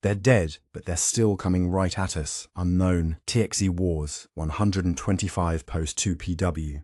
They're dead, but they're still coming right at us. Unknown. TXE Wars, 125 post 2 PW.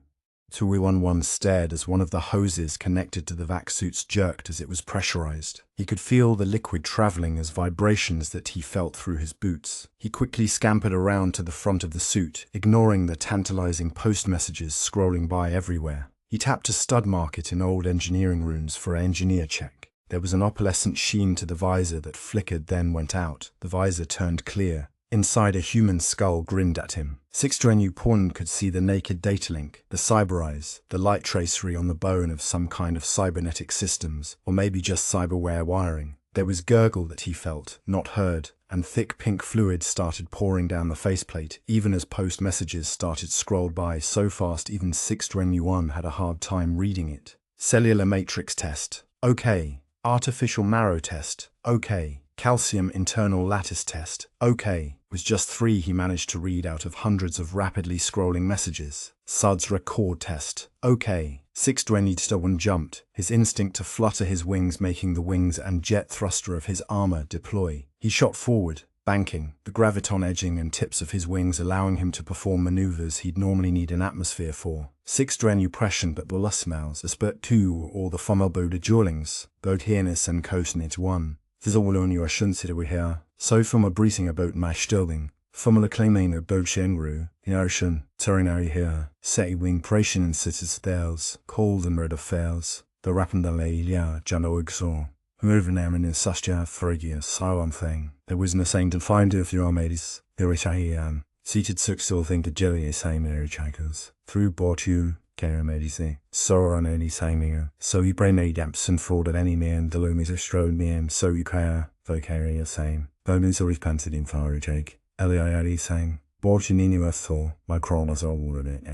211 stared as one of the hoses connected to the vac-suits jerked as it was pressurized. He could feel the liquid traveling as vibrations that he felt through his boots. He quickly scampered around to the front of the suit, ignoring the tantalizing post messages scrolling by everywhere. He tapped a stud market in old engineering rooms for an engineer check. There was an opalescent sheen to the visor that flickered then went out. The visor turned clear. Inside, a human skull grinned at him. 6-Drenu Porn could see the naked data link, the cyber eyes, the light tracery on the bone of some kind of cybernetic systems, or maybe just cyberware wiring. There was gurgle that he felt, not heard, and thick pink fluid started pouring down the faceplate, even as post messages started scrolled by so fast even 6-Drenu had a hard time reading it. Cellular matrix test. Okay. Artificial marrow test. Okay. Calcium internal lattice test. Okay. Was just 3 he managed to read out of hundreds of rapidly scrolling messages. SUDS record test. Okay. 6-Drenu jumped, his instinct to flutter his wings making the wings and jet thruster of his armor deploy. He shot forward, banking, the graviton edging and tips of his wings allowing him to perform maneuvers he'd normally need an atmosphere for. 6-Drenu pression but belasmaus, aspert 2 or the fummelbode jolings, both hiernis and kosnit 1. Thizolwalonia shunsid we here, so from a breathing about my stilling. Fumala claiming a boat shengru, the ocean, turinary here, seti wing pration and cities thales, cold and red of fails, the rapandale ya, jano exor. Whoever named in Sastia Phrygia, so thing. There was no saying to find if your armades, there is a seated successful thing to jelly a same area chikers. Through bought you, Karamedisi, sorrow on any saming, so you brain a damps and fraud at any man, the loom is a strode name, so you care, vocaria same. Bonus or is panted in fire jake. Eliadi saying, Borchinini was Thor, my crawlers are all of it,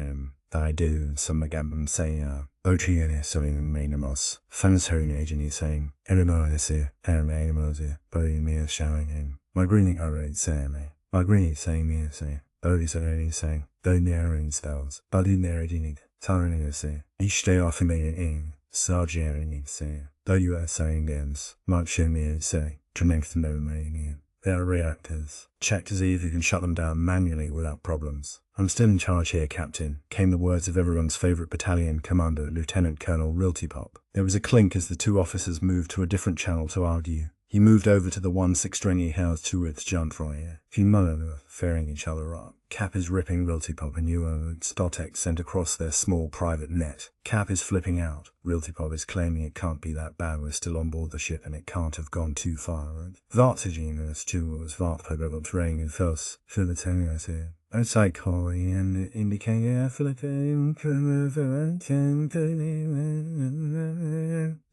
that I do, some magambum say, Ochiani, so in Mainamos, Fans Herring agent saying, Erimo is here, Animals here, Bodie me is showing him. My greening already saying me, my greening saying me, say, Bodie's already saying, though near in spells, Bodie narrating, Tarring is say, each day off me in, Sargering say, though you are saying games, much in me say, Trinect no making. They are reactors. Check to see if you can shut them down manually without problems. I'm still in charge here, Captain, came the words of everyone's favourite battalion commander, Lieutenant Colonel Riltypop. There was a clink as the 2 officers moved to a different channel to argue. He moved over to the 1-6-Drenu house to with John Froyer. Fimolo, fairing each other up. Cap is ripping Riltypop and you and Stotek sent across their small private net. Cap is flipping out. Riltypop is claiming it can't be that bad, we're still on board the ship and it can't have gone too far. Vartigine too was Vartpogov training in first Philatelias here. Outside Corey and indicator Philippine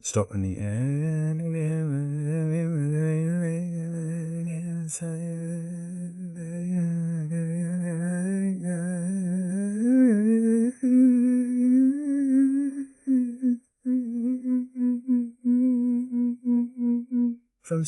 stop in the air. From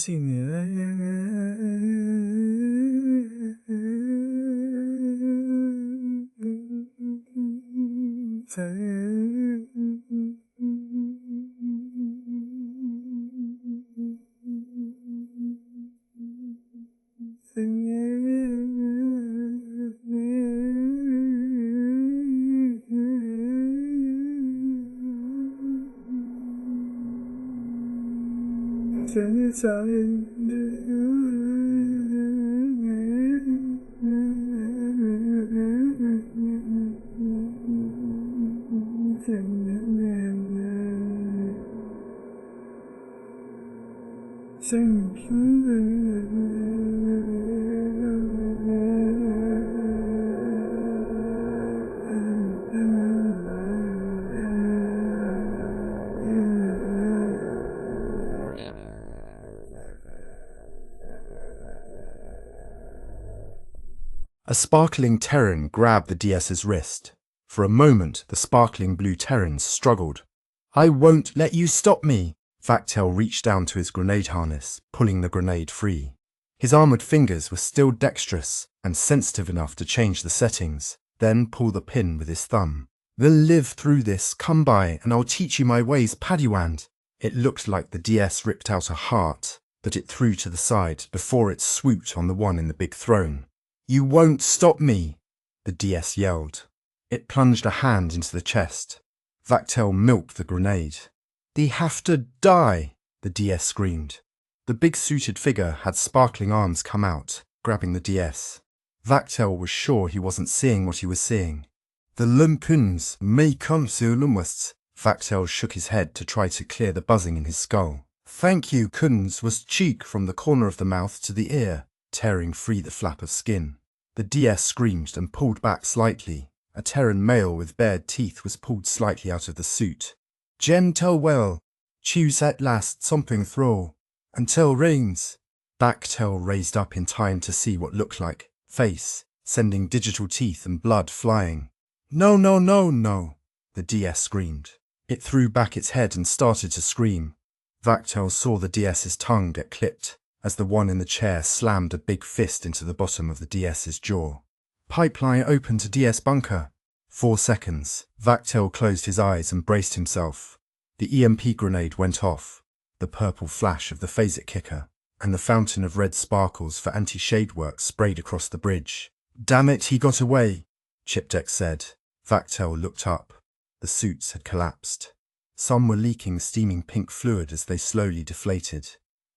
A sparkling Terran grabbed the DS's wrist. For a moment, the sparkling blue Terrans struggled. I won't let you stop me! Vactel reached down to his grenade harness, pulling the grenade free. His armoured fingers were still dexterous and sensitive enough to change the settings, then pull the pin with his thumb. We'll live through this, come by, and I'll teach you my ways, Paddywand. It looked like the DS ripped out a heart. that it threw to the side before it swooped on the one in the big throne. "You won't stop me!" the DS yelled. It plunged a hand into the chest. Vactel milked the grenade. "They have to die!" the DS screamed. The big suited figure had sparkling arms come out, grabbing the DS. Vactel was sure he wasn't seeing what he was seeing. "The lumpuns may come so lumust." Vactel shook his head to try to clear the buzzing in his skull. "Thank you, Kunz," was cheek from the corner of the mouth to the ear, tearing free the flap of skin. The DS screamed and pulled back slightly. A Terran male with bared teeth was pulled slightly out of the suit. "Gentle well. Choose at last something throw. Until rains." Vactel raised up in time to see what looked like face, sending digital teeth and blood flying. "No, no, no, no," the DS screamed. It threw back its head and started to scream. Vactel saw the DS's tongue get clipped as the one in the chair slammed a big fist into the bottom of the DS's jaw. "Pipeline open to DS bunker." 4 seconds. Vactel closed his eyes and braced himself. The EMP grenade went off, the purple flash of the phaser kicker, and the fountain of red sparkles for anti-shade work sprayed across the bridge. "Damn it, he got away," Chipdeck said. Vactel looked up. The suits had collapsed. Some were leaking steaming pink fluid as they slowly deflated.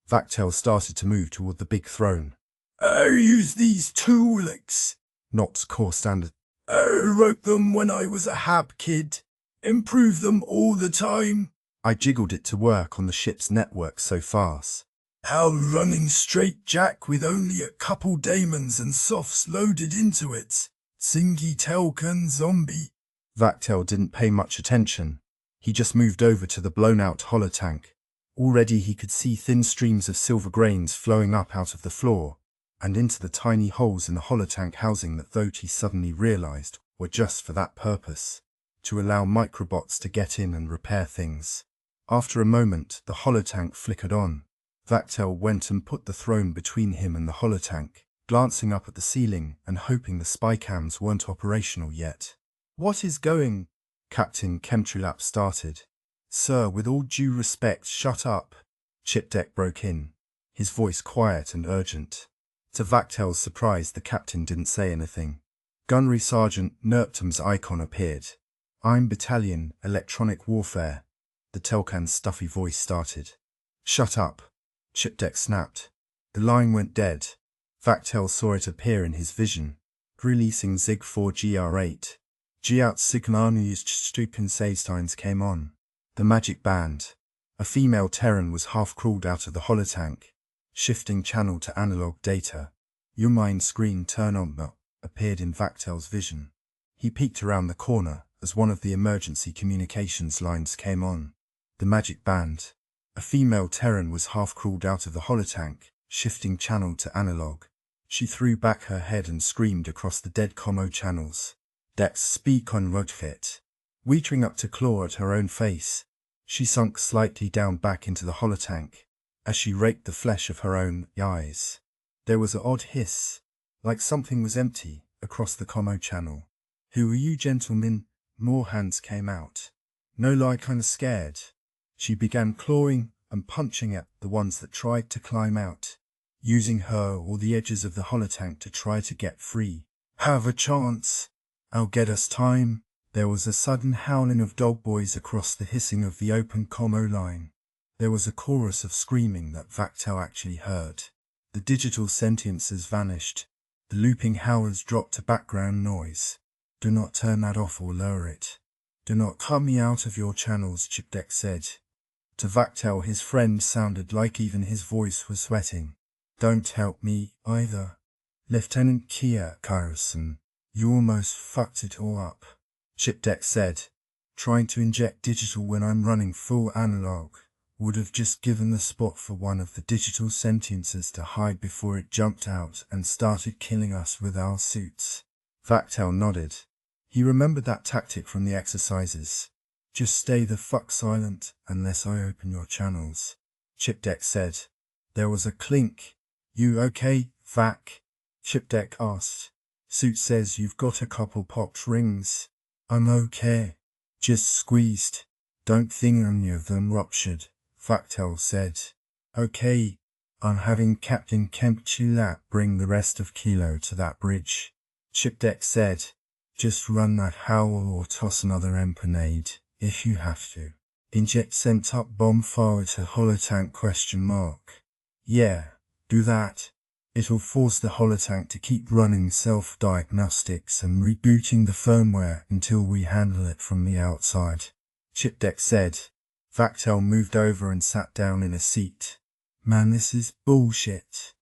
Vactel started to move toward the big throne. "I use these tools," Nott's core standard. "I wrote them when I was a hab kid. Improve them all the time. I jiggled it to work on the ship's network so fast. How running straight jack with only a couple daemons and softs loaded into it. Singy Telkan zombie." Vactel didn't pay much attention. He just moved over to the blown-out holotank. Already he could see thin streams of silver grains flowing up out of the floor and into the tiny holes in the holotank housing that Voti suddenly realized were just for that purpose, to allow microbots to get in and repair things. After a moment, the holotank flickered on. Vactel went and put the throne between him and the holotank, glancing up at the ceiling and hoping the spy cams weren't operational yet. "What is going?" Captain Chemtrilap started. "Sir, with all due respect, shut up." Chipdeck broke in, his voice quiet and urgent. To Vactel's surprise, the captain didn't say anything. Gunnery Sergeant Nerptum's icon appeared. "I'm Battalion Electronic Warfare," the Telkan's stuffy voice started. "Shut up," Chipdeck snapped. The line went dead. Vactel saw it appear in his vision, releasing Zig 4 GR8. Giat Signani's Stupenseistines came on. The magic band. A female Terran was half-crawled out of the holotank, shifting channel to analog data. "Your mind screen turn on" appeared in Vactel's vision. He peeked around the corner as one of the emergency communications lines came on. The magic band. A female Terran was half-crawled out of the holotank, shifting channel to analog. She threw back her head and screamed across the dead commo channels. "Dex speak on Rodfit." Reaching up to claw at her own face, she sunk slightly down back into the holotank as she raked the flesh of her own eyes. There was an odd hiss, like something was empty, across the commo channel. "Who are you, gentlemen?" More hands came out. "No lie, kinda scared." She began clawing and punching at the ones that tried to climb out, using her or the edges of the holotank to try to get free. "Have a chance. I'll get us time." There was a sudden howling of dog boys across the hissing of the open commo line. There was a chorus of screaming that Vactel actually heard. The digital sentiences vanished. The looping howls dropped to background noise. "Do not turn that off or lower it. Do not cut me out of your channels," Chipdeck said. To Vactel, his friend sounded like even his voice was sweating. "Don't help me, either. Lieutenant Kia Kyerson, you almost fucked it all up," Chipdeck said. "Trying to inject digital when I'm running full analog would have just given the spot for one of the digital sentiences to hide before it jumped out and started killing us with our suits." Vactel nodded. He remembered that tactic from the exercises. "Just stay the fuck silent unless I open your channels," Chipdeck said. There was a clink. "You okay, Vac?" Chipdeck asked. "Suit says you've got a couple popped rings." "I'm okay. Just squeezed. Don't think any of them ruptured," Vactel said. "Okay. I'm having Captain Kemp Chulat bring the rest of Kilo to that bridge. Shipdeck said, just run that howl or toss another empanade, if you have to. Inject sent up bomb forward to holotank ? Yeah, do that. It'll force the holotank to keep running self-diagnostics and rebooting the firmware until we handle it from the outside. Shipdeck said. Vactel moved over and sat down in a seat. Man, this is bullshit.